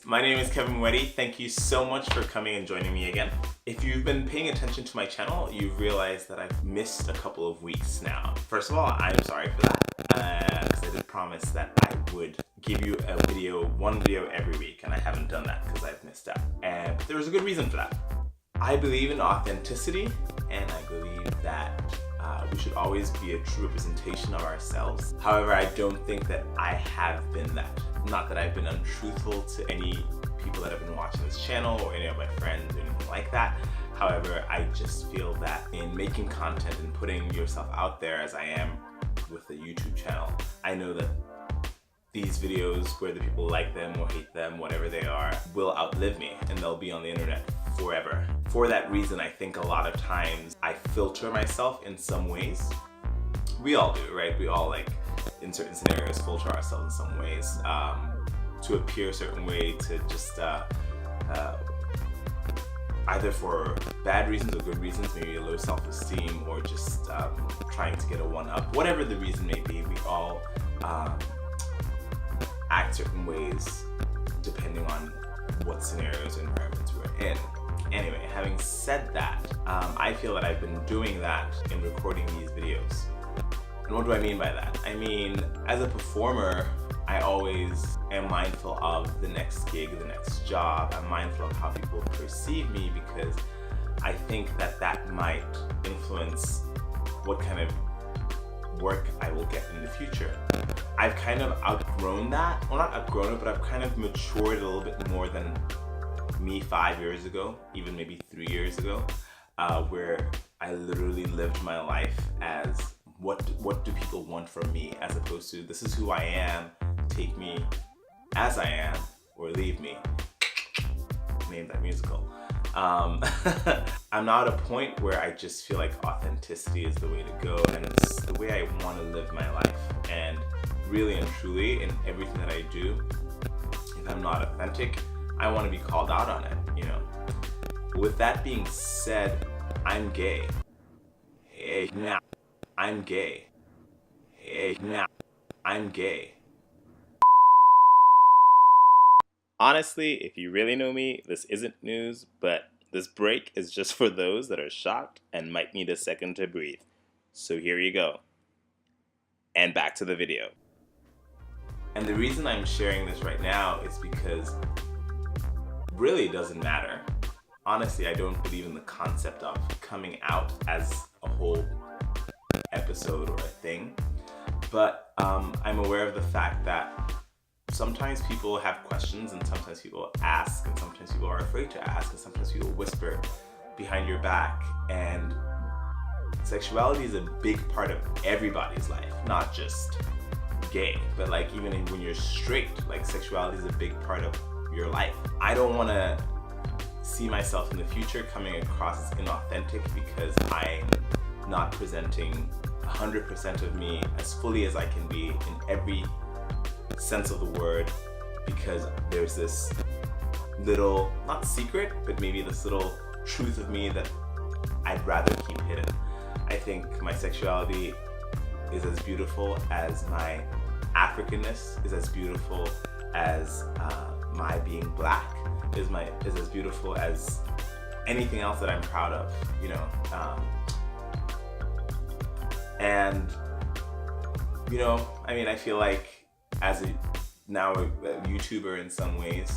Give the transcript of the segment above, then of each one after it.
My name is Kevin Weddy. Thank you so much for coming and joining me again. If you've been paying attention to my channel, you've realized that I've missed a couple of weeks now. First of all, I'm sorry for that, because I did promise that I would give you one video every week, and I haven't done that because I've missed out. And there was a good reason for that. I believe in authenticity, and I believe that we should always be a true representation of ourselves. However, I don't think that I have been that. Not that I've been untruthful to any people that have been watching this channel or any of my friends or anything like that. However, I just feel that in making content and putting yourself out there as I am with the YouTube channel, I know that these videos, whether people like them or hate them, whatever they are, will outlive me and they'll be on the internet forever. For that reason, I think a lot of times I filter myself in some ways. We all do, right? We all, like, in certain scenarios, filter ourselves in some ways to appear a certain way, to just either for bad reasons or good reasons, maybe a low self-esteem or just trying to get a one-up. Whatever the reason may be, we all act certain ways depending on what scenarios and environments we're in. Anyway, having said that, I feel that I've been doing that in recording these videos. And what do I mean by that? I mean, as a performer, I always am mindful of the next gig, the next job. I'm mindful of how people perceive me because I think that that might influence what kind of work I will get in the future. I've kind of outgrown that. Well, not outgrown it, but I've kind of matured a little bit more than me 5 years ago, even maybe 3 years ago, where I literally lived my life as what do people want from me, as opposed to this is who I am, take me as I am or leave me. Name that musical. I'm now at a point where I just feel like authenticity is the way to go, and it's the way I want to live my life. And really and truly, in everything that I do, if I'm not authentic, I want to be called out on it, you know. With that being said, I'm gay. Hey, now, I'm gay. Hey, now, I'm gay. Honestly, if you really know me, this isn't news, but this break is just for those that are shocked and might need a second to breathe. So here you go. And back to the video. And the reason I'm sharing this right now is because really it doesn't matter. Honestly, I don't believe in the concept of coming out as a whole episode or a thing. But I'm aware of the fact that sometimes people have questions, and sometimes people ask, and sometimes people are afraid to ask, and sometimes people whisper behind your back. And sexuality is a big part of everybody's life, not just gay, but like even when you're straight, like sexuality is a big part of your life. I don't want to see myself in the future coming across as inauthentic because I'm not presenting 100% of me as fully as I can be in every sense of the word, because there's this little, not secret, but maybe this little truth of me that I'd rather keep hidden. I think my sexuality is as beautiful as my Africanness, is as beautiful as my being black, is as beautiful as anything else that I'm proud of, you know. And you know, I mean, I feel like as a YouTuber in some ways,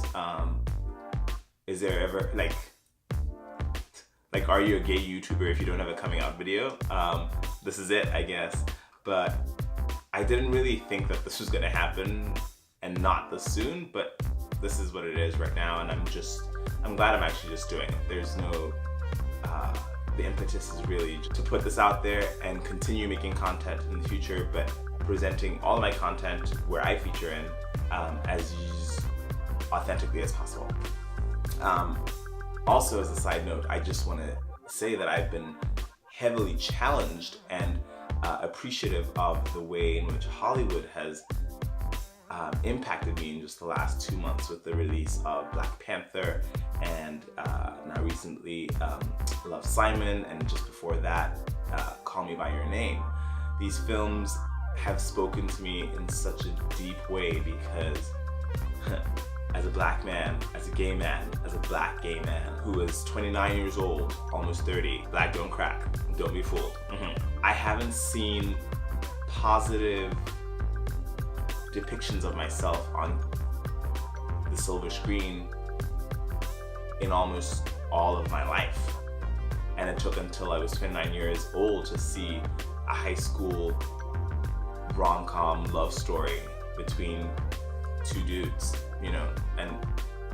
is there ever like are you a gay YouTuber if you don't have a coming out video? This is it, I guess. But I didn't really think that this was gonna happen, and not this soon, but this is what it is right now, and I'm glad I'm actually just doing it. There's no, the impetus is really to put this out there and continue making content in the future, but presenting all of my content where I feature in as authentically as possible. Also, as a side note, I just want to say that I've been heavily challenged and appreciative of the way in which Hollywood has impacted me in just the last 2 months with the release of Black Panther and now recently Love, Simon, and just before that Call Me By Your Name. These films have spoken to me in such a deep way because as a black man, as a gay man, as a black gay man who is 29 years old, almost 30. Black don't crack. Don't be fooled. I haven't seen positive depictions of myself on the silver screen in almost all of my life. And it took until I was 29 years old to see a high school rom-com love story between two dudes, you know, and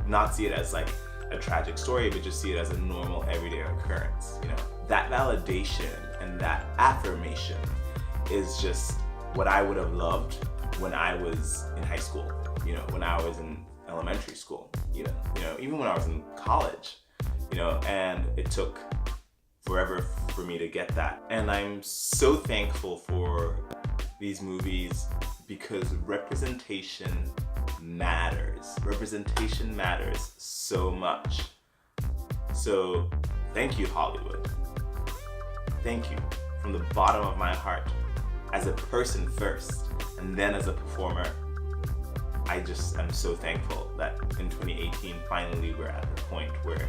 not see it as like a tragic story, but just see it as a normal everyday occurrence, you know. That validation and that affirmation is just what I would have loved when I was in high school, you know, when I was in elementary school, you know, even when I was in college, you know, and it took forever for me to get that. And I'm so thankful for these movies because representation matters. Representation matters so much. So thank you, Hollywood. Thank you from the bottom of my heart, as a person first, and then as a performer. I just am so thankful that in 2018, finally we're at the point where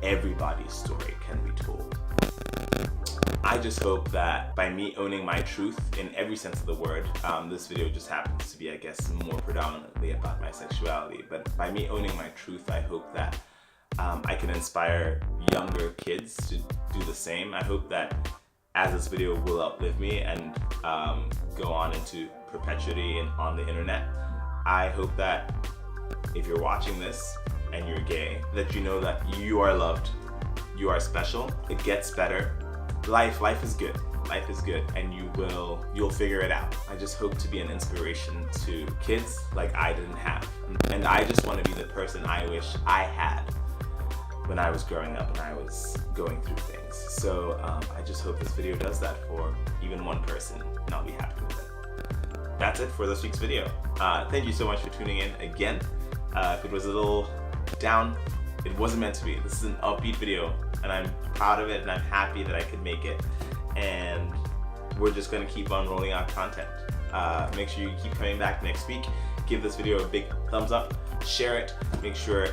everybody's story can be told. I just hope that by me owning my truth in every sense of the word, this video just happens to be, I guess, more predominantly about my sexuality, but by me owning my truth, I hope that I can inspire younger kids to do the same. I hope that as this video will outlive me and go on into perpetuity and on the internet, I hope that if you're watching this and you're gay, that you know that you are loved, you are special, it gets better. Life is good. Life is good, and you'll figure it out. I just hope to be an inspiration to kids like I didn't have. And I just want to be the person I wish I had when I was growing up and I was going through things. So I just hope this video does that for even one person, and I'll be happy with it. That's it for this week's video. Thank you so much for tuning in again. If it was a little down, it wasn't meant to be. This is an upbeat video, and I'm proud of it, and I'm happy that I could make it. And we're just gonna keep on rolling out content. Make sure you keep coming back next week. Give this video a big thumbs up, share it, make sure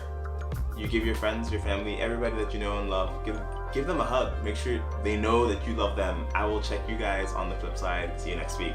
you give your friends, your family, everybody that you know and love, give them a hug. Make sure they know that you love them. I will check you guys on the flip side. See you next week.